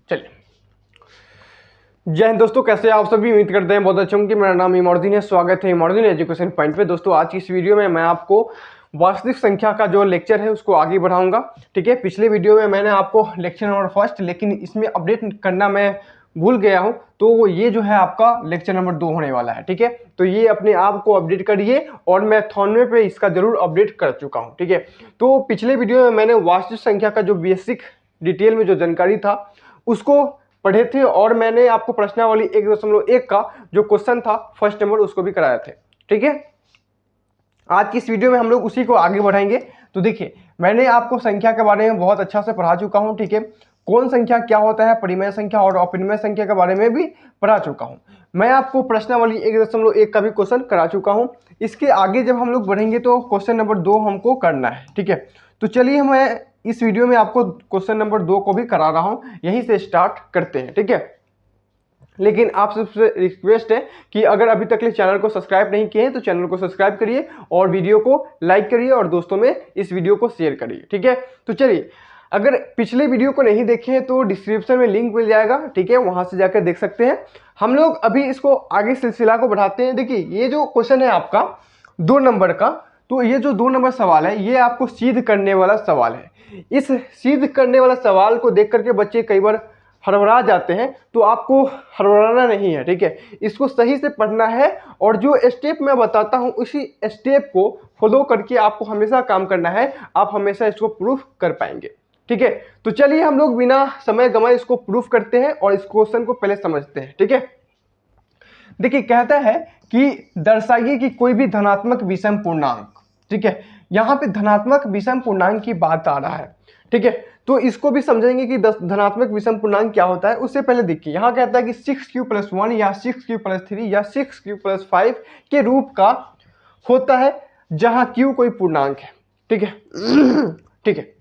चलिए, जय हिंद दोस्तों, कैसे आप सभी? उम्मीद करते हैं बहुत अच्छे होंगे। मेरा नाम इमोर्दीन है। स्वागत है इमोर्दीन एजुकेशन पॉइंट पे। दोस्तों, आज की इस वीडियो में मैं आपको वास्तविक संख्या का जो लेक्चर है उसको आगे बढ़ाऊंगा। ठीक है, पिछले वीडियो में मैंने आपको लेक्चर नंबर फर्स्ट, लेकिन इसमें अपडेट करना मैं भूल गया हूं, तो ये जो है आपका लेक्चर नंबर 2 होने वाला है। ठीक है, तो ये अपने आप को अपडेट करिए और मैं थॉनवे पे इसका जरूर अपडेट कर चुका हूं। ठीक है, तो पिछले वीडियो में मैंने वास्तविक संख्या का जो बेसिक डिटेल में जो जानकारी था उसको पढ़े थे और मैंने आपको प्रश्नावली 1.1 का जो क्वेश्चन था फर्स्ट नंबर उसको भी कराया थे। ठीक है, आज की इस वीडियो में हम लोग उसी को आगे बढ़ाएंगे। तो देखिए, मैंने आपको संख्या के बारे में बहुत अच्छा से पढ़ा चुका हूं। ठीक है, कौन संख्या क्या होता है, परिमेय संख्या और अपरिमेय संख्या के बारे में भी पढ़ा चुका हूं। मैं आपको प्रश्नावली 1.1 का भी क्वेश्चन करा चुका हूं। इसके आगे जब हम लोग बढ़ेंगे तो क्वेश्चन नंबर 2 हमको करना है। ठीक है, तो चलिए मैं इस वीडियो में आपको क्वेश्चन नंबर 2 को भी करा रहा हूं, यहीं से स्टार्ट करते हैं। ठीक है, लेकिन आप सबसे रिक्वेस्ट है कि अगर अभी तक चैनल को सब्सक्राइब नहीं किए हैं तो चैनल को सब्सक्राइब करिए और वीडियो को लाइक करिए और दोस्तों में इस वीडियो को शेयर करिए। ठीक है, तो चलिए, अगर पिछले वीडियो को नहीं देखे हैं तो डिस्क्रिप्शन में लिंक मिल जाएगा। ठीक है, वहां से जाकर देख सकते हैं। हम लोग अभी इसको आगे सिलसिला को बढ़ाते हैं। देखिए, ये जो क्वेश्चन है आपका 2 नंबर का, तो ये जो 2 नंबर सवाल है ये आपको सिद्ध करने वाला सवाल है। इस सिद्ध करने वाला सवाल को देख करके बच्चे कई बार हड़बड़ा जाते हैं, तो आपको हड़बड़ाना नहीं है। ठीक है, इसको सही से पढ़ना है और जो स्टेप मैं बताता हूं उसी स्टेप को फॉलो करके आपको हमेशा काम करना है। आप हमेशा इसको प्रूफ कर पाएंगे। ठीक है, तो चलिए हम लोग बिना समय गंवाए इसको प्रूफ करते हैं और इस क्वेश्चन को पहले समझते हैं। ठीक है, देखिए, कहता है कि दर्शाइए कि कोई भी धनात्मक विषम पूर्णांक। ठीक है, यहां पे धनात्मक विषम पूर्णांक की बात आ रहा है। ठीक है, तो इसको भी समझेंगे कि धनात्मक विषम पूर्णांक क्या होता है। उससे पहले देखिए, यहां कहता है कि 6q+1 या 6q+3 या 6q+5 के रूप का होता है जहां q कोई पूर्णांक है। ठीक है ठीक है,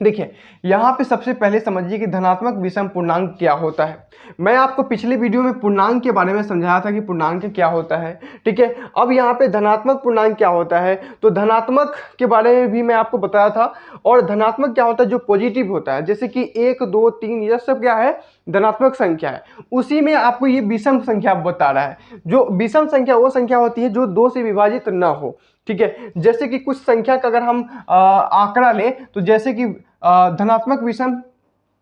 देखिए, यहां पे सबसे पहले समझिए कि धनात्मक विषम पूर्णांक क्या होता है। मैं आपको पिछले वीडियो में पूर्णांक के बारे में समझाया था कि पूर्णांक क्या होता है। ठीक है, अब यहाँ पे धनात्मक पूर्णांक क्या होता है, तो धनात्मक के बारे में भी मैं आपको बताया था। और धनात्मक क्या होता है, जो पॉजिटिव होता है, जैसे कि 1, 2, 3 यह सब क्या है, धनात्मक संख्या है। उसी में आपको ये विषम संख्या बता रहा है। जो विषम संख्या वो संख्या होती है जो 2 से विभाजित ना हो। ठीक है, जैसे कि कुछ संख्या का अगर हम आंकड़ा लें, तो जैसे कि धनात्मक विषम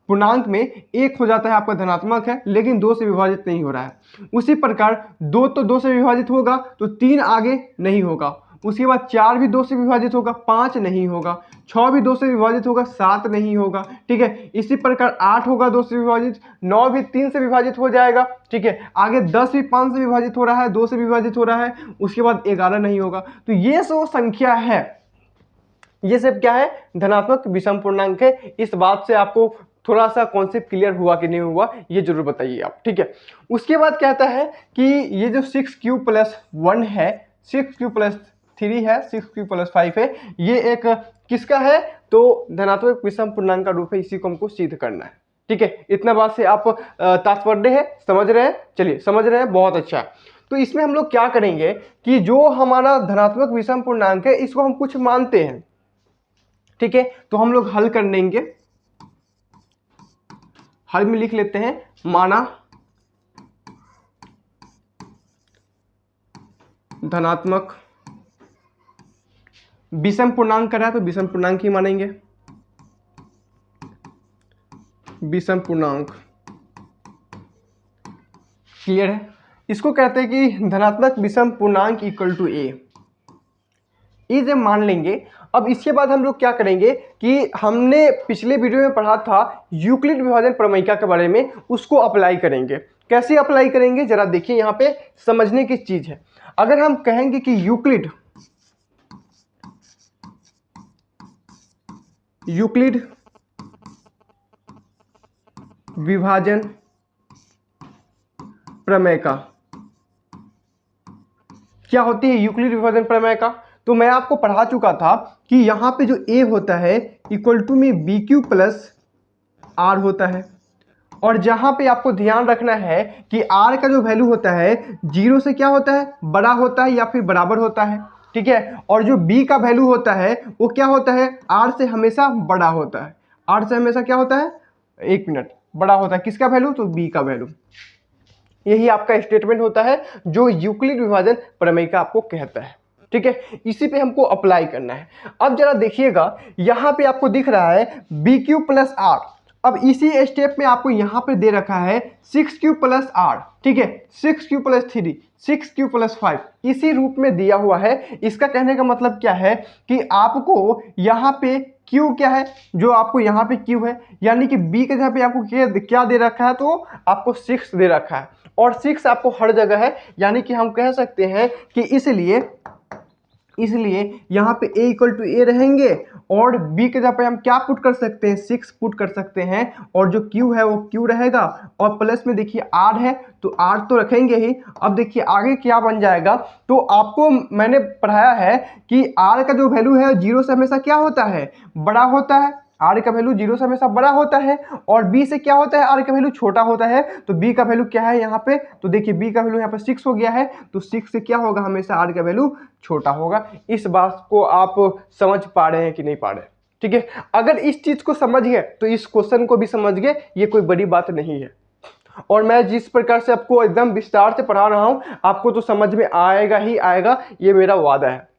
पूर्णांक में 1 हो जाता है, आपका धनात्मक है लेकिन 2 से विभाजित नहीं हो रहा है। उसी प्रकार 2 तो 2 से विभाजित होगा तो 3 आगे नहीं होगा। उसके बाद 4 भी 2 से विभाजित होगा, 5 नहीं होगा, 6 भी 2 से विभाजित होगा, 7 नहीं होगा। ठीक है, इसी प्रकार 8 होगा 2 से विभाजित, 9 भी 3 से विभाजित हो जाएगा। ठीक है, आगे 10 भी 5 से विभाजित हो रहा है, 2 से विभाजित हो रहा है, उसके बाद 11 नहीं होगा। तो ये सब संख्या है, ये सब क्या है, धनात्मक विषम पूर्णांक है। इस बात से आपको थोड़ा सा कॉन्सेप्ट क्लियर हुआ कि नहीं हुआ, ये जरूर बताइए आप। ठीक है, उसके बाद कहता है कि ये जो 6q+1 है, 6q+3 है, 6q+5 है, ये एक किसका है, तो धनात्मक विषम पूर्णांक का रूप है। इसी को हमको सिद्ध करना है। ठीक है, इतना बात से आप तात्पर्य है, समझ रहे हैं? चलिए, समझ रहे हैं, बहुत अच्छा। तो इसमें हम लोग क्या करेंगे कि जो हमारा धनात्मक विषम पूर्णांक है इसको हम कुछ मानते हैं। ठीक है, तो हम लोग हल कर लेंगे। हल में लिख लेते हैं, माना धनात्मक विषम पूर्णांक कर रहा है तो विषम पूर्णांक ही मानेंगे। विषम पूर्णांक क्लियर है? इसको कहते हैं कि धनात्मक विषम पूर्णांक इक्वल टू ए। ये जब मान लेंगे, अब इसके बाद हम लोग क्या करेंगे कि हमने पिछले वीडियो में पढ़ा था यूक्लिड विभाजन प्रमेयिका के बारे में, उसको अप्लाई करेंगे। कैसे अप्लाई करेंगे जरा देखिए, यहाँ पे समझने की चीज है। अगर हम कहेंगे कि यूक्लिड विभाजन प्रमेयिका क्या होती है, यूक्लिड विभाजन प्रमेयिका, तो मैं आपको पढ़ा चुका था कि यहां पे जो a होता है इक्वल टू में bq+r होता है। और जहां पे आपको ध्यान रखना है कि r का जो वैल्यू होता है 0 से क्या होता है, बड़ा होता है या फिर बराबर होता है। ठीक है, और जो b का वैल्यू होता है वो क्या होता है, r से हमेशा बड़ा होता है। r से हमेशा क्या होता है, एक मिनट, बड़ा होता है किसका वैल्यू, तो बी का वैल्यू। यही आपका स्टेटमेंट होता है जो यूक्लिड विभाजन प्रमेय का आपको कहता है। ठीक है, इसी पे हमको अप्लाई करना है। अब जरा देखिएगा, यहाँ पे आपको दिख रहा है बी क्यू प्लस आर। अब इसी स्टेप में आपको यहाँ पे दे रखा है 6q प्लस आर। ठीक है, 6q प्लस 3, 6q प्लस 5, इसी रूप में दिया हुआ है। इसका कहने का मतलब क्या है कि आपको यहाँ पे q क्या है, जो आपको यहाँ पे q है, यानी कि b के जगह पे आपको क्या दे रखा है, तो आपको 6 दे रखा है, और 6 आपको हर जगह है। यानी कि हम कह सकते हैं कि इसलिए यहाँ पे a इक्वल टू ए रहेंगे, और b के जगह पे हम क्या पुट कर सकते हैं, 6 पुट कर सकते हैं, और जो q है वो q रहेगा, और प्लस में देखिए r है तो r तो रखेंगे ही। अब देखिए आगे क्या बन जाएगा, तो आपको मैंने पढ़ाया है कि r का जो वैल्यू है 0 से हमेशा क्या होता है, बड़ा होता है। r का वैल्यू 0 से हमेशा बड़ा होता है, और b से क्या होता है, r का वैल्यू छोटा होता है। तो b का वैल्यू क्या है यहाँ पे, तो देखिए b का वैल्यू यहाँ पे 6 हो गया है, तो 6 से क्या होगा, हमेशा r का वैल्यू छोटा होगा। इस बात को आप समझ पा रहे हैं कि नहीं पा रहे? ठीक है, अगर इस चीज को समझ गए तो इस क्वेश्चन को भी समझ गए, ये कोई बड़ी बात नहीं है। और मैं जिस प्रकार से आपको एकदम विस्तार से पढ़ा रहा हूं, आपको तो समझ में आएगा ही आएगा, ये मेरा वादा है।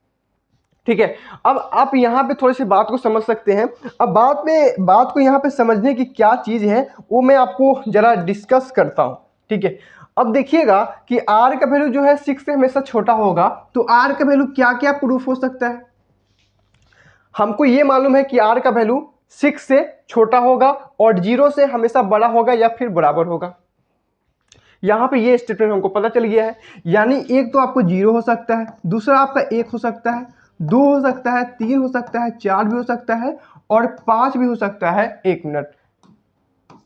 ठीक है, अब आप यहाँ पे थोड़ी सी बात को समझ सकते हैं। अब बात को यहाँ पे समझने की क्या चीज़ है वो मैं आपको जरा डिस्कस करता हूँ। ठीक है, अब देखिएगा कि r का वैल्यू जो है 6 से हमेशा छोटा होगा, तो r का वैल्यू क्या क्या प्रूफ हो सकता है। हमको ये मालूम है कि r का वैल्यू 6 से छोटा होगा, और 0 से हमेशा बड़ा होगा या फिर बराबर होगा। यहाँ पे ये स्टेटमेंट हमको पता चल गया है। यानी एक तो आपको 0 हो सकता है, दूसरा आपका 1 हो सकता है, 2 हो सकता है, 3 हो सकता है, 4 भी हो सकता है, और 5 भी हो सकता है। 1 मिनट,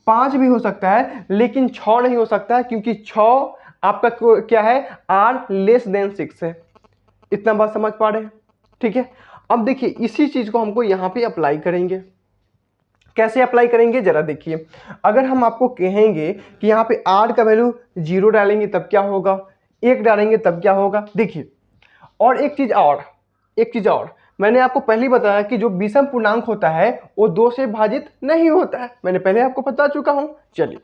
5 भी हो सकता है, लेकिन 6 नहीं हो सकता है, क्योंकि 6 आपका क्या है, r लेस देन 6 है। इतना बात समझ पा रहे हैं? ठीक है, अब देखिए इसी चीज को हमको यहाँ पे अप्लाई करेंगे। कैसे अप्लाई करेंगे जरा देखिए, अगर हम आपको कहेंगे कि यहाँ पे r का वैल्यू 0 डालेंगे तब क्या होगा, 1 डालेंगे तब क्या होगा। देखिए, और एक चीज और मैंने आपको पहले ही बताया कि जो विषम पूर्णांक होता है वो 2 से भाजित नहीं होता है, मैंने पहले आपको बता चुका हूं। चलिए,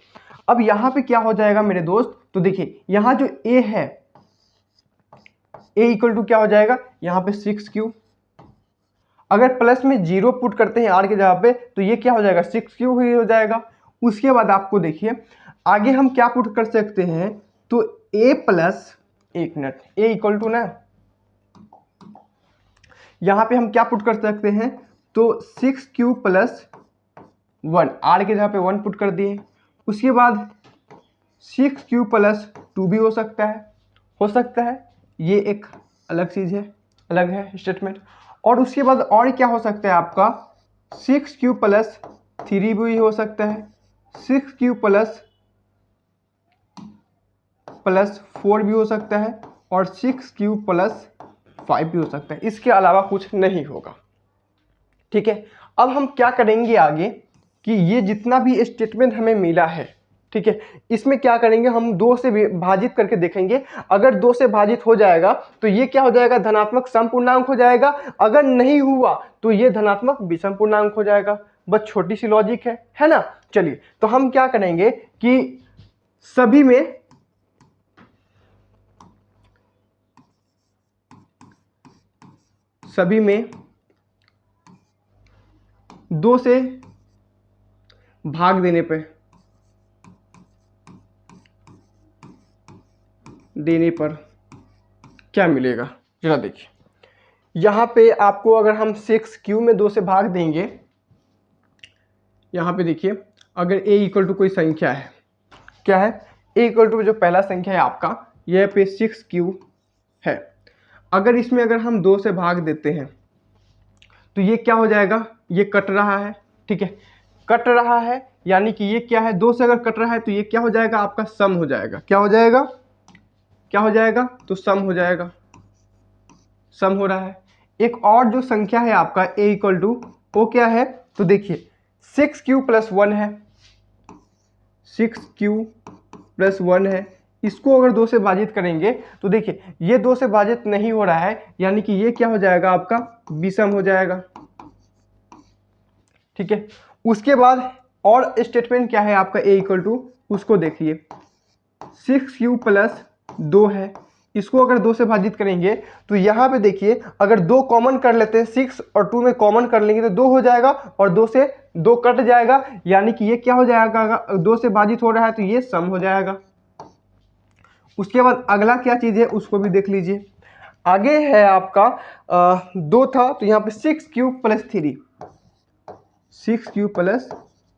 अब यहाँ पे क्या हो जाएगा मेरे दोस्त, तो देखिए यहाँ जो a है, a इक्वल टू क्या हो जाएगा, यहाँ पे 6q। अगर प्लस में 0 पुट करते हैं r के जगह पे, तो ये क्या हो जाएगा, 6q ही हो जाएगा। उसके बाद आपको देखिए आगे हम क्या पुट कर सकते हैं, तो a plus, 1 minute, a equal to ना, यहाँ पे हम क्या पुट कर सकते हैं, तो 6q प्लस 1, r के जगह पे 1 पुट कर दिए। उसके बाद 6q प्लस 2 भी हो सकता है, ये एक अलग चीज़ है, अलग है स्टेटमेंट। और उसके बाद और क्या हो सकता है आपका, 6q प्लस 3 भी हो सकता है, 6q प्लस 4 भी हो सकता है, और 6q प्लस 5 भी हो सकता है। इसके अलावा कुछ नहीं होगा। ठीक है, अब हम क्या करेंगे आगे कि ये जितना भी स्टेटमेंट हमें मिला है, ठीक है, इसमें क्या करेंगे, हम 2 से भाजित करके देखेंगे। अगर 2 से भाजित हो जाएगा तो ये क्या हो जाएगा, धनात्मक सम पूर्णांक हो जाएगा। अगर नहीं हुआ तो ये धनात्मक विषम पूर्णांक हो जाएगा। बस छोटी सी लॉजिक है ना। चलिए, तो हम क्या करेंगे कि सभी में 2 से भाग देने पर क्या मिलेगा, जरा देखिए। यहाँ पे आपको अगर हम 6q में 2 से भाग देंगे, यहाँ पे देखिए, अगर a इक्वल टू कोई संख्या है, क्या है, a इक्वल टू जो पहला संख्या है आपका, यह पे 6q है। अगर इसमें अगर हम 2 से भाग देते हैं तो ये क्या हो जाएगा, ये कट रहा है। ठीक है, कट रहा है, यानी कि ये क्या है, 2 से अगर कट रहा है तो ये क्या हो जाएगा, आपका सम हो जाएगा। क्या हो जाएगा, तो सम हो जाएगा, सम हो रहा है। एक और जो संख्या है आपका a इक्वल टू, वो क्या है, तो देखिए 6q प्लस 1 है, 6q प्लस 1 है। इसको अगर 2 से भाजित करेंगे तो देखिए ये 2 से भाजित नहीं हो रहा है, यानी कि ये क्या हो जाएगा, आपका विषम हो जाएगा। ठीक है, उसके बाद और स्टेटमेंट क्या है आपका a इक्वल टू, उसको देखिए 6q प्लस 2 है, इसको अगर 2 से भाजित करेंगे तो यहाँ पे देखिए अगर 2 कॉमन कर लेते हैं, 6 और 2 में कॉमन कर लेंगे तो 2 हो जाएगा और 2 से 2 कट जाएगा, यानी कि ये क्या हो जाएगा, अगर 2 से भाजित हो रहा है तो ये सम हो जाएगा। उसके बाद अगला क्या चीज़ है उसको भी देख लीजिए। आगे है आपका 2 था तो यहाँ पे 6q प्लस 3, 6q प्लस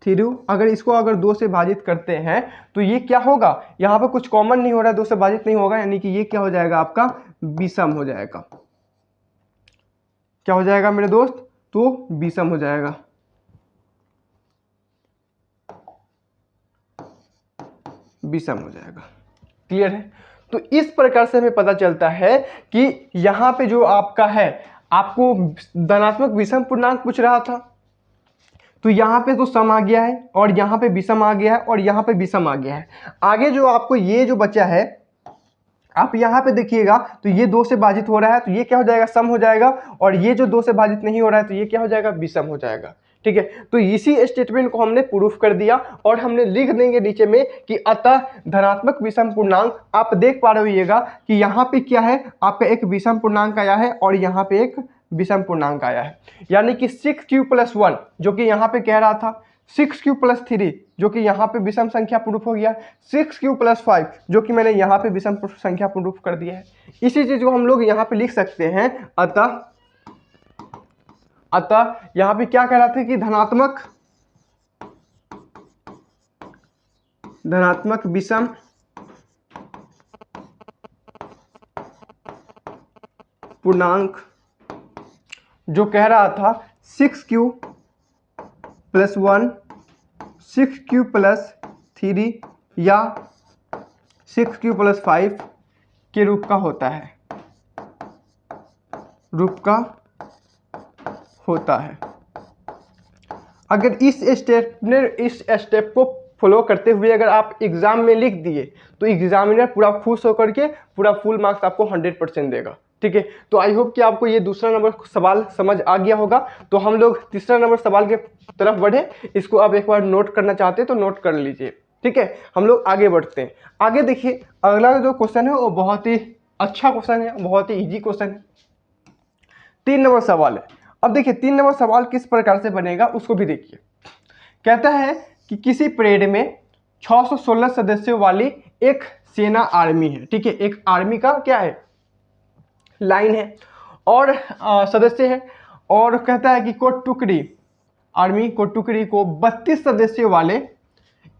3, अगर इसको अगर 2 से भाजित करते हैं तो ये क्या होगा, यहाँ पे कुछ कॉमन नहीं हो रहा है, 2 से भाजित नहीं होगा, यानी कि ये क्या हो जाएगा आपका विषम हो जाएगा। क्या हो जाएगा मेरे दोस्त, तो विषम हो जाएगा। विषम हो जाएगा। क्लियर है। तो इस प्रकार से हमें पता चलता है कि यहाँ पे जो आपका है, आपको धनात्मक विषम पूर्णांक पूछ रहा था तो यहाँ पे तो सम आ गया है और यहाँ पे विषम आ गया है और यहाँ पे विषम आ गया है। आगे जो आपको ये जो बचा है, आप यहाँ पे देखिएगा तो ये 2 से भाजित हो रहा है तो ये क्या हो जाएगा, सम हो जाएगा, और ये जो 2 से भाजित नहीं हो रहा है तो ये क्या हो जाएगा, विषम हो जाएगा। ठीक है, तो इसी स्टेटमेंट को हमने प्रूफ कर दिया और हमने लिख देंगे नीचे में कि अतः धनात्मक विषम पूर्णांक, आप देख पा रहे होइएगा कि यहाँ पे क्या है, आपका एक विषम पूर्णांक आया है और यहाँ पे एक विषम पूर्णांक आया है, यानी कि 6q प्लस 1 जो कि यहाँ पे कह रहा था, 6q प्लस 3 जो कि यहाँ पे विषम संख्या प्रूफ हो गया, 6q प्लस 5 जो कि मैंने यहाँ पे विषम संख्या प्रूफ कर दिया है। इसी चीज को हम लोग यहाँ पे लिख सकते हैं, अतः यहाँ पे क्या कह रहा था कि धनात्मक विषम पूर्णांक जो कह रहा था 6q प्लस 1, 6q प्लस 3 या 6q प्लस 5 के रूप का होता है, अगर इस स्टेप को फॉलो करते हुए अगर आप एग्जाम में लिख दिए तो एग्जामिनर पूरा खुश होकर के पूरा फुल मार्क्स आपको 100% देगा। ठीक है, तो आई होप कि आपको ये दूसरा नंबर सवाल समझ आ गया होगा। तो हम लोग तीसरा नंबर सवाल के तरफ बढ़े, इसको आप एक बार नोट करना चाहते हैं तो नोट कर लीजिए। ठीक है, हम लोग आगे बढ़ते हैं। आगे देखिए अगला जो क्वेश्चन है वो बहुत ही अच्छा क्वेश्चन है, बहुत ही ईजी क्वेश्चन है। 3 नंबर सवाल है। अब देखिए 3 नंबर सवाल किस प्रकार से बनेगा उसको भी देखिए। कहता है कि किसी परेड में 616 सदस्यों वाली एक सेना आर्मी है। ठीक है, एक आर्मी का क्या है, लाइन है और सदस्य है, और कहता है कि आर्मी को टुकड़ी को 32 सदस्यों वाले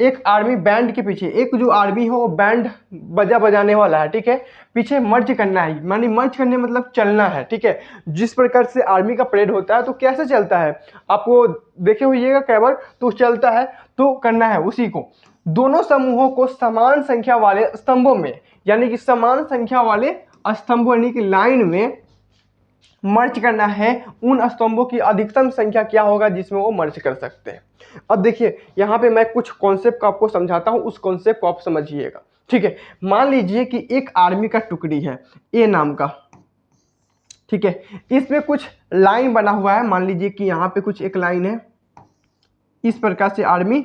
एक आर्मी बैंड के पीछे, एक जो आर्मी हो वो बैंड बजा बजाने वाला है। ठीक है, पीछे मर्ज करना है, मानी मर्ज करने मतलब चलना है। ठीक है, जिस प्रकार से आर्मी का परेड होता है तो कैसे चलता है, आपको देखे होइएगा कैबर, तो चलता है तो करना है उसी को। दोनों समूहों को समान संख्या वाले स्तंभों में, यानी कि समान संख्या वाले स्तंभों यानी कि लाइन में मर्ज करना है। उन स्तंभों की अधिकतम संख्या क्या होगा जिसमें वो मर्ज कर सकते हैं। अब देखिए यहाँ पे मैं कुछ कॉन्सेप्ट को आपको समझाता हूँ, उस कॉन्सेप्ट को आप समझिएगा। ठीक है, मान लीजिए कि एक आर्मी का टुकड़ी है ए नाम का। ठीक है, इसमें कुछ लाइन बना हुआ है, मान लीजिए कि यहाँ पे कुछ एक लाइन है, इस प्रकार से आर्मी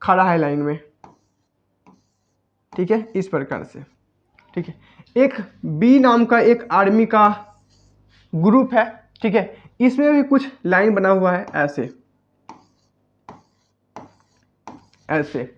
खड़ा है लाइन में। ठीक है, इस प्रकार से। ठीक है, एक बी नाम का एक आर्मी का ग्रुप है। ठीक है, इसमें भी कुछ लाइन बना हुआ है ऐसे ऐसे।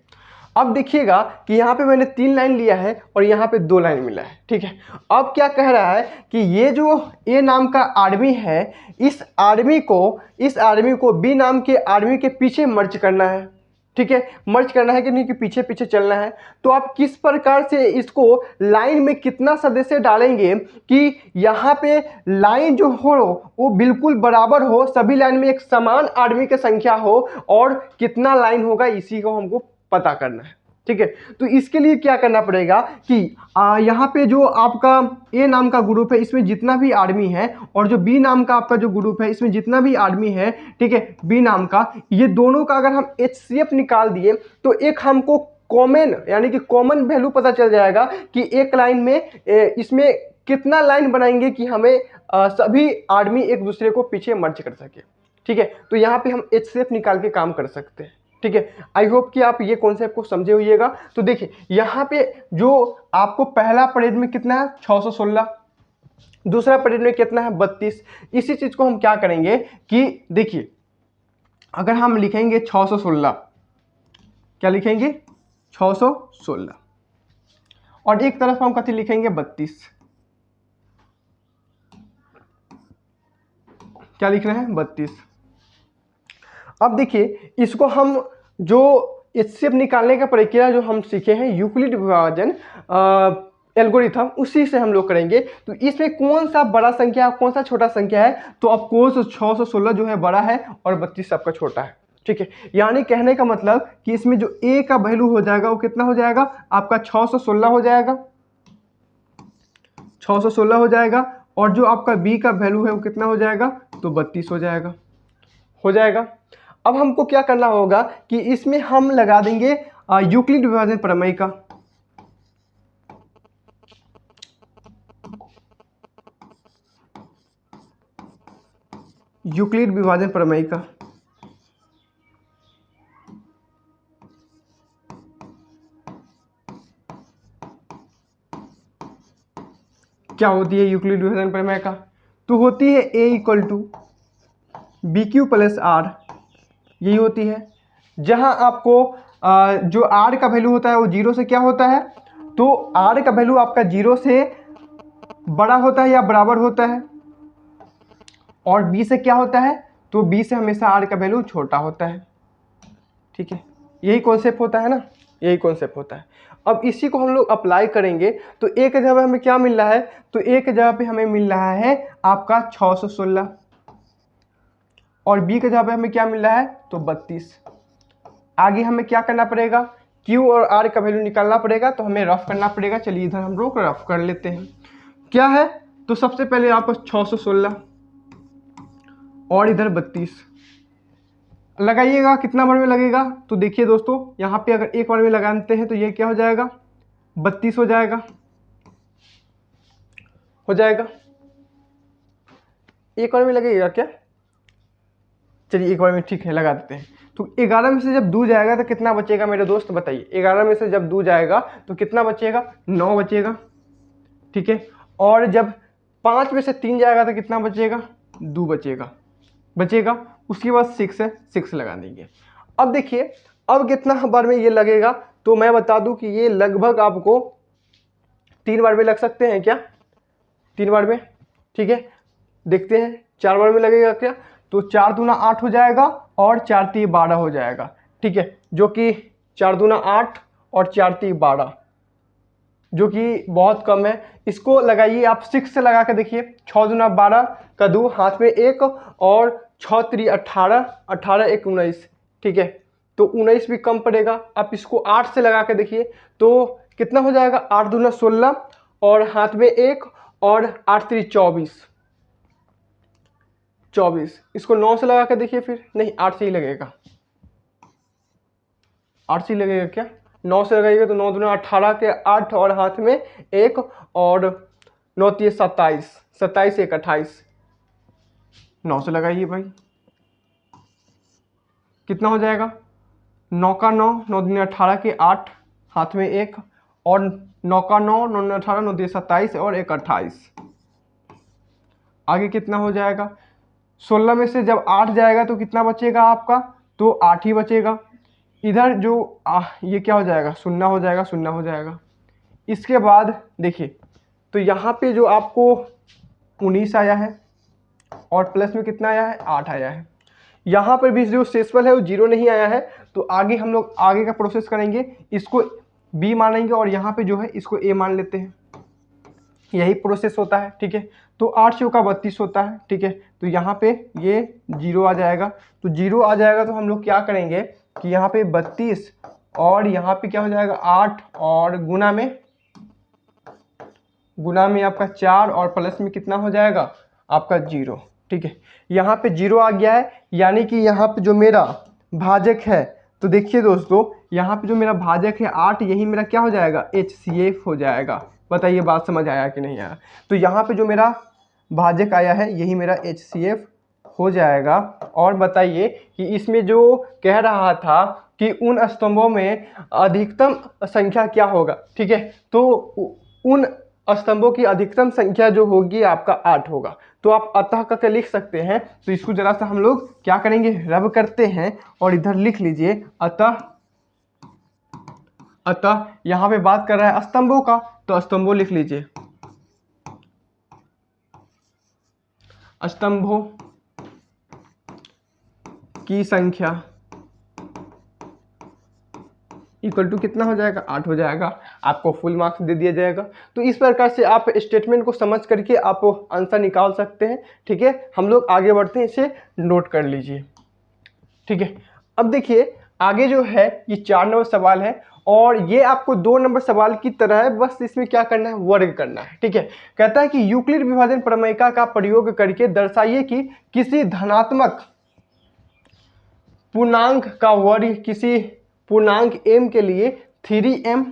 अब देखिएगा कि यहाँ पे मैंने 3 लाइन लिया है और यहाँ पे 2 लाइन मिला है। ठीक है, अब क्या कह रहा है कि ये जो ए नाम का आर्मी है, इस आर्मी को बी नाम के आर्मी के पीछे मर्ज करना है। ठीक है, मर्ज करना है कि नहीं, कि पीछे पीछे चलना है। तो आप किस प्रकार से इसको लाइन में कितना सदस्य डालेंगे कि यहाँ पे लाइन जो हो वो बिल्कुल बराबर हो, सभी लाइन में एक समान आर्मी की संख्या हो, और कितना लाइन होगा इसी को हमको पता करना है। ठीक है, तो इसके लिए क्या करना पड़ेगा कि यहाँ पे जो आपका ए नाम का ग्रुप है इसमें जितना भी आर्मी है, और जो बी नाम का आपका जो ग्रुप है इसमें जितना भी आर्मी है, ठीक है, बी नाम का, ये दोनों का अगर हम HCF निकाल दिए तो एक हमको कॉमन यानी कि कॉमन वैल्यू पता चल जाएगा कि एक लाइन में इसमें कितना लाइन बनाएंगे कि हमें सभी आर्मी एक दूसरे को पीछे मर्ज कर सके। ठीक है, तो यहाँ पे हम HCF निकाल के काम कर सकते हैं। ठीक है। आई होप कि आप ये कॉन्सेप्ट को समझे होइएगा। तो देखिए यहाँ पे जो आपको पहला परेड में कितना है 616, दूसरा परेड में कितना है 32। इसी चीज को हम क्या करेंगे कि देखिए अगर हम लिखेंगे 616, क्या लिखेंगे 616, और एक तरफ हम कथी लिखेंगे 32, क्या लिख रहे हैं 32। अब देखिए इसको हम जो इससे निकालने का प्रक्रिया जो हम सीखे हैं यूक्लिड विभाजन एल्गोरिथम, उसी से हम लोग करेंगे। तो इसमें कौन सा बड़ा संख्या कौन सा छोटा संख्या है, तो ऑफकोर्स 616 जो है बड़ा है और 32 सबका छोटा है, ठीक है। यानी कहने का मतलब कि इसमें जो a का वैल्यू हो जाएगा वो कितना हो जाएगा आपका 616 हो जाएगा, 616 हो जाएगा, और जो आपका b का वैल्यू है वो कितना हो जाएगा, तो 32 हो जाएगा। अब हमको क्या करना होगा कि इसमें हम लगा देंगे यूक्लिड विभाजन प्रमेय का। यूक्लिड विभाजन प्रमेय का क्या होती है यूक्लिड विभाजन प्रमेय का, तो होती है a equal to b q plus r, यही होती है। जहां आपको जो r का वैल्यू होता है वो 0 से क्या होता है, तो r का वैल्यू आपका 0 से बड़ा होता है या बराबर होता है, और b से क्या होता है, तो b से हमेशा r का वैल्यू छोटा होता है, ठीक है। यही कॉन्सेप्ट होता है ना, यही कॉन्सेप्ट होता है। अब इसी को हम लोग अप्लाई करेंगे तो एक जगह हमें क्या मिल रहा है, तो एक जगह पे हमें मिल रहा है आपका 616, और बी के जगह पे हमें क्या मिल रहा है, तो 32। आगे हमें क्या करना पड़ेगा, क्यू और आर का वैल्यू निकालना पड़ेगा, तो हमें रफ करना पड़ेगा। चलिए इधर हम लोग रफ कर लेते हैं। क्या है, तो सबसे पहले आपको 616 और इधर 32 लगाइएगा। कितना बार में लगेगा, तो देखिए दोस्तों यहाँ पे अगर एक बार में लगाते हैं तो ये क्या हो जाएगा 32 हो जाएगा, एक बार में लगेगा क्या, चलिए एक बार में ठीक है लगा देते हैं। तो 11 में से जब 2 जाएगा तो कितना बचेगा मेरे दोस्त बताइए, 11 में से जब 2 जाएगा तो कितना बचेगा 9 बचेगा, ठीक है। और जब 5 में से 3 जाएगा तो कितना बचेगा 2 बचेगा। उसके बाद 6 है, 6 लगा देंगे। अब देखिए अब कितना बार में ये लगेगा, तो मैं बता दूं कि ये लगभग आपको 3 बार में लग सकते हैं क्या, 3 बार में, ठीक है। देखते हैं 4 बार में लगेगा क्या, तो 4 दूना 8 हो जाएगा और 4 3 12 हो जाएगा, ठीक है। जो कि 4 दूना 8 और 4 3 12 जो कि बहुत कम है। इसको लगाइए आप 6 से लगा के देखिए, 6 दूना 12 का 2 हाथ में 1 और 6 3 18, 18 1 19, ठीक है। तो 19 भी कम पड़ेगा। आप इसको 8 से लगा के देखिए तो कितना हो जाएगा, 8 दूना 16 और हाथ में 1 और 8 3 24। इसको 9 से लगा के देखिए, फिर नहीं 8 से ही लगेगा, 8 से ही लगेगा क्या, 9 से लगाइएगा तो 9 दूना 18 के 8 और हाथ में 1 और 9 3 27, 27 1 28, 9 से लगाइए भाई, कितना हो जाएगा 9 का 9, 9 दूनी 18 के 8 हाथ में 1 और 9 का 9, 9 दूनी 18, 9 3 27 और 1 28। आगे कितना हो जाएगा, 16 में से जब 8 जाएगा तो कितना बचेगा आपका, तो 8 ही बचेगा। इधर जो ये क्या हो जाएगा, शून्य हो जाएगा। इसके बाद देखिए तो यहाँ पे जो आपको 19 आया है और प्लस में कितना आया है 8 आया है। यहाँ पर भी जो शेषफल है वो 0 नहीं आया है, तो आगे हम लोग आगे का प्रोसेस करेंगे, इसको b मानेंगे और यहाँ पे जो है इसको a मान लेते हैं, यही प्रोसेस होता है, ठीक है। तो 8 चौका 32 होता है, ठीक है। तो यहाँ पे ये 0 आ जाएगा, तो 0 आ जाएगा तो हम लोग क्या करेंगे कि यहाँ पे 32 और यहाँ पे क्या हो जाएगा 8 और गुना में आपका 4 और प्लस में कितना हो जाएगा आपका 0, ठीक है। यहाँ पे 0 आ गया है, यानी कि यहाँ पे जो मेरा भाजक है, तो देखिए दोस्तों यहाँ पे जो मेरा भाजक है 8, यही मेरा क्या हो जाएगा HCF हो जाएगा। बताइए बात समझ आया कि नहीं आया, तो यहाँ पे जो मेरा भाजक आया है यही मेरा HCF हो जाएगा। और बताइए कि इसमें जो कह रहा था कि उन स्तंभों में अधिकतम संख्या क्या होगा। ठीक है, तो उन स्तंभों की अधिकतम संख्या जो होगी आपका 8 होगा। तो आप अतः करके लिख सकते हैं। तो इसको जरा सा हम लोग क्या करेंगे, रब करते हैं और इधर लिख लीजिए अतः। अतः यहां पे बात कर रहा है स्तंभों का, तो स्तंभों लिख लीजिए। स्तंभों की संख्या इक्वल टू कितना हो जाएगा, 8 हो जाएगा। आपको फुल मार्क्स दे दिया जाएगा। तो इस प्रकार से आप स्टेटमेंट को समझ करके आप आंसर निकाल सकते हैं। ठीक है, हम लोग आगे बढ़ते हैं, इसे नोट कर लीजिए। ठीक है, अब देखिए आगे जो है ये 4 नंबर सवाल है और ये आपको 2 नंबर सवाल की तरह है, बस इसमें क्या करना है, वर्ग करना है। ठीक है, कहता है कि यूक्लिड विभाजन प्रमेयिका का प्रयोग करके दर्शाइए कि किसी धनात्मक पूर्णांक का वर्ग किसी पूर्णांक m के लिए 3m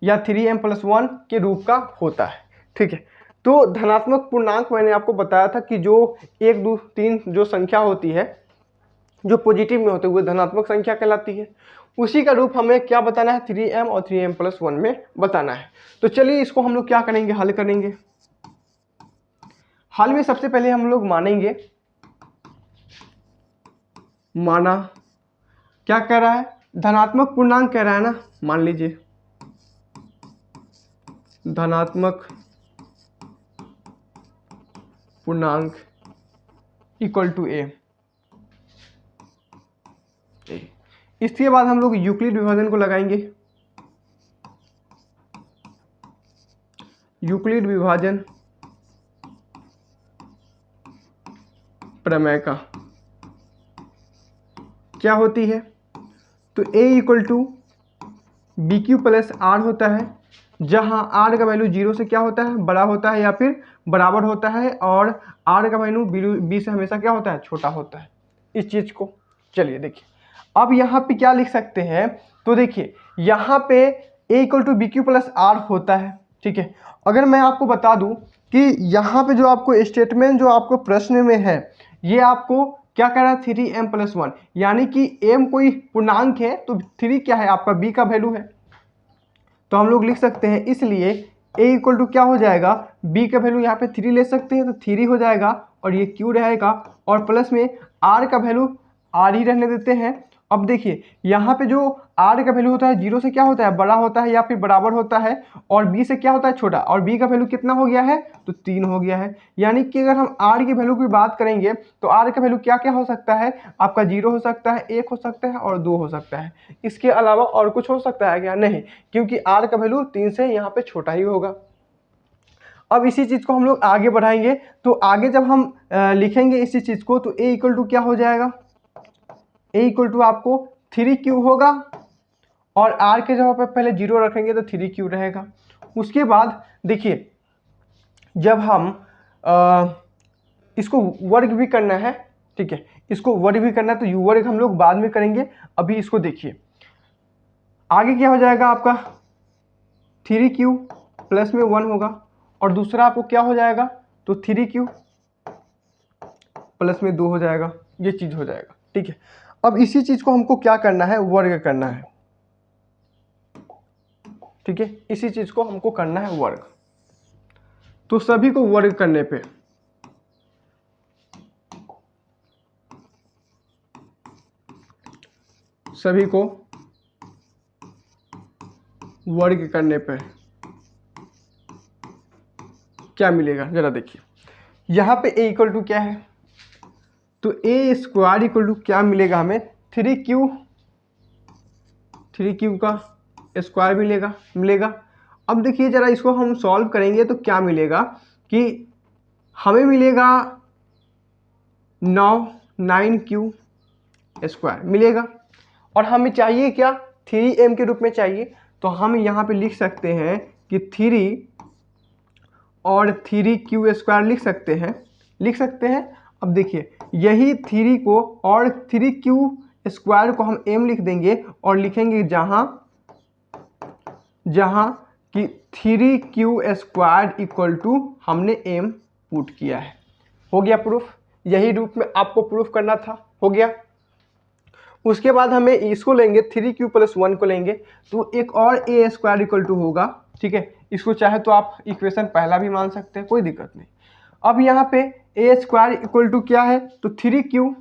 या 3m+1 के रूप का होता है। ठीक है, तो धनात्मक पूर्णांक मैंने आपको बताया था कि जो 1 2 3 जो संख्या होती है जो पॉजिटिव में होते हुए धनात्मक संख्या कहलाती है। उसी का रूप हमें क्या बताना है, 3m और 3m+1 में बताना है। तो चलिए इसको हम लोग क्या करेंगे, हल करेंगे। हल में सबसे पहले हम लोग मानेंगे, माना क्या कह रहा है, धनात्मक पूर्णांक कह रहा है ना, मान लीजिए धनात्मक पूर्णांक इक्वल टू a। इसके बाद हम लोग यूक्लिड विभाजन को लगाएंगे। यूक्लिड विभाजन प्रमेय का क्या होती है, तो a equal to b q plus r होता है, जहां r का वैल्यू 0 से क्या होता है, बड़ा होता है या फिर बराबर होता है, और r का वैल्यू b से हमेशा क्या होता है, छोटा होता है। इस चीज को चलिए देखिए, अब यहाँ पे क्या लिख सकते हैं, तो देखिए यहाँ पे a equal to b q plus r होता है। ठीक है, अगर मैं आपको बता दूं कि यहाँ पे जो आपको स्टेटमेंट जो आपको प्रश्न में है, ये आपको क्या कह रहा है, 3m+1, यानी कि m कोई पूर्णांक है तो 3 क्या है आपका b का वैल्यू है। तो हम लोग लिख सकते हैं, इसलिए a इक्वल टू क्या हो जाएगा, b का वैल्यू यहाँ पे 3 ले सकते हैं, तो 3 हो जाएगा और ये q रहेगा, और प्लस में r का वैल्यू r ही रहने देते हैं। अब देखिए यहाँ पे जो r का वैल्यू होता है 0 से क्या होता है, बड़ा होता है या फिर बराबर होता है, और b से क्या होता है, छोटा, और b का वैल्यू कितना हो गया है, तो 3 हो गया है। यानी कि अगर हम r की वैल्यू की बात करेंगे तो r का वैल्यू क्या क्या हो सकता है आपका, 0 हो सकता है, 1 हो सकता है और 2 हो सकता है। इसके अलावा और कुछ हो सकता है क्या, नहीं, क्योंकि r का वैल्यू 3 से यहाँ पे छोटा ही होगा। अब इसी चीज को हम लोग आगे बढ़ाएंगे, तो आगे जब हम लिखेंगे इसी चीज को, तो a इक्वल टू क्या हो जाएगा, a इक्वल टू आपको 3q होगा, और r के जगह पर पहले 0 रखेंगे तो 3q रहेगा। उसके बाद देखिए जब हम इसको वर्ग भी करना है, ठीक है, इसको वर्ग भी करना है, तो u वर्ग हम लोग बाद में करेंगे। अभी इसको देखिए आगे क्या हो जाएगा आपका, 3q प्लस में 1 होगा, और दूसरा आपको क्या हो जाएगा, तो 3q प्लस में 2 हो जाएगा, ये चीज हो जाएगा। ठीक है, अब इसी चीज को हमको क्या करना है, वर्ग करना है। ठीक है, इसी चीज को हमको करना है वर्ग। तो सभी को वर्ग करने पे सभी को वर्ग करने पे क्या मिलेगा, जरा देखिए यहाँ पे a इक्वल टू क्या है, तो a स्क्वायर इक्वल टू क्या मिलेगा हमें, 3q का स्क्वायर मिलेगा। अब देखिए जरा इसको हम सॉल्व करेंगे तो क्या मिलेगा कि हमें मिलेगा 9q स्क्वायर मिलेगा, और हमें चाहिए क्या, 3m के रूप में चाहिए। तो हम यहाँ पे लिख सकते हैं कि 3 और 3q स्क्वायर लिख सकते हैं। अब देखिए यही 3 को और 3q स्क्वायर को हम m लिख देंगे, और लिखेंगे जहां कि 3q स्क्वायर इक्वल टू हमने m पुट किया है। हो गया प्रूफ, यही रूप में आपको प्रूफ करना था, हो गया। उसके बाद हमें इसको लेंगे 3q + 1 को लेंगे तो एक और a स्क्वायर इक्वल टू होगा, ठीक है। इसको चाहे तो आप इक्वेशन पहला भी मान सकते हैं, कोई दिक्कत नहीं। अब यहाँ पे a स्क्वायर इक्वल टू क्या है, तो 3q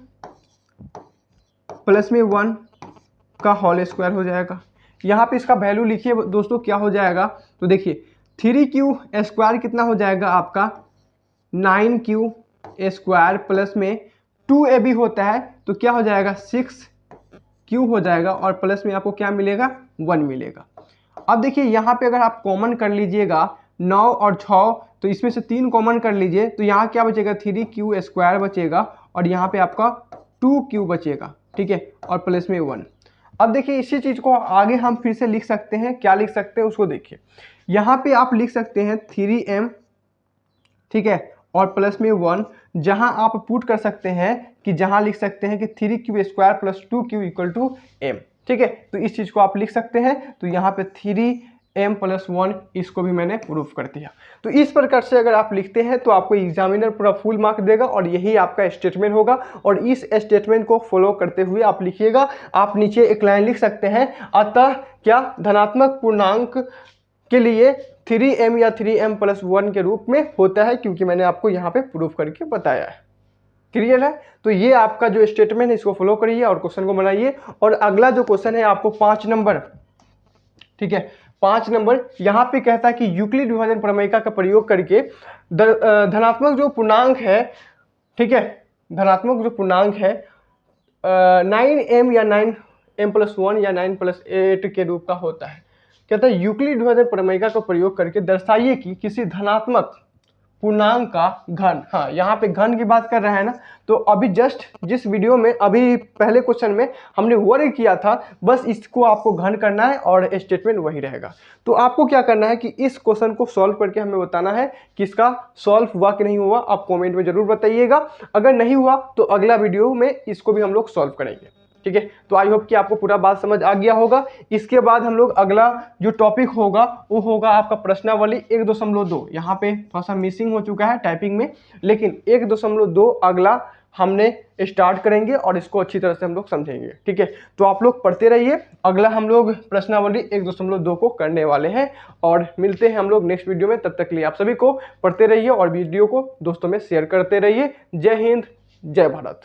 + 1 का होल स्क्वायर हो जाएगा। यहाँ पे इसका वैल्यू लिखिए दोस्तों, क्या हो जाएगा, तो देखिए 3q स्क्वायर कितना हो जाएगा आपका 9q स्क्वायर प्लस में 2a भी होता है तो क्या हो जाएगा 6q हो जाएगा, और प्लस में आपको क्या मिलेगा 1 मिलेगा। अब देखिए यहाँ पे अगर आप कॉमन कर लीजिएगा 9 और 6, तो इसमें से 3 कॉमन कर लीजिए तो यहाँ क्या बचेगा 3q स्क्वायर बचेगा, और यहाँ पे आपका 2q बचेगा, ठीक है, और प्लस में 1। अब देखिए इसी चीज़ को आगे हम फिर से लिख सकते हैं, क्या लिख सकते हैं उसको देखिए। यहाँ पे आप लिख सकते हैं 3m, ठीक है, और प्लस में 1, जहां आप पुट कर सकते हैं कि जहां लिख सकते हैं कि 3q स्क्वायर + 2q = m, ठीक है। तो इस चीज़ को आप लिख सकते हैं, तो यहाँ पे 3m + 1 इसको भी मैंने प्रूफ कर दिया। तो इस प्रकार से अगर आप लिखते हैं तो आपको एग्जामिनर पूरा फुल मार्क देगा, और यही आपका स्टेटमेंट होगा। और इस स्टेटमेंट को फॉलो करते हुए आप लिखिएगा। आप नीचे एक लाइन लिख सकते हैं, अतः क्या धनात्मक पूर्णांक के लिए 3m या 3m + 1 के रूप में होता है, क्योंकि मैंने आपको यहाँ पे प्रूफ करके बताया है। क्लियर है? तो ये आपका जो स्टेटमेंट है इसको फॉलो करिए और क्वेश्चन को बनाइए। और अगला जो क्वेश्चन है आपको 5 नंबर, ठीक है, 5 नंबर यहाँ पे कहता है कि यूक्लिड विभाजन प्रमेय का प्रयोग करके धनात्मक जो पूर्णांक है, ठीक है, धनात्मक जो पूर्णांक है 9m या 9m + 1 या 9 + 8 के रूप का होता है। कहता है यूक्लिड विभाजन प्रमेय का प्रयोग करके दर्शाइए कि किसी धनात्मक पूर्णांक का घन, हाँ यहाँ पे घन की बात कर रहा है ना, तो अभी जस्ट जिस वीडियो में अभी पहले क्वेश्चन में हमने वर्ग किया था, बस इसको आपको घन करना है और स्टेटमेंट वही रहेगा। तो आपको क्या करना है कि इस क्वेश्चन को सॉल्व करके हमें बताना है कि इसका सॉल्व हुआ कि नहीं हुआ। आप कमेंट में जरूर बताइएगा। अगर नहीं हुआ तो अगला वीडियो में इसको भी हम लोग सॉल्व करेंगे, ठीक है। तो आई होप कि आपको पूरा बात समझ आ गया होगा। इसके बाद हम लोग अगला जो टॉपिक होगा वो होगा आपका प्रश्नावली 1.2। यहाँ पे थोड़ा सा मिसिंग हो चुका है टाइपिंग में, लेकिन 1.2 अगला हमने स्टार्ट करेंगे और इसको अच्छी तरह से हम लोग समझेंगे, ठीक है। तो आप लोग पढ़ते रहिए। अगला हम लोग प्रश्नावली 1.2 को करने वाले हैं, और मिलते हैं हम लोग नेक्स्ट वीडियो में। तब तक के लिए आप सभी को पढ़ते रहिए और वीडियो को दोस्तों में शेयर करते रहिए। जय हिंद, जय भारत।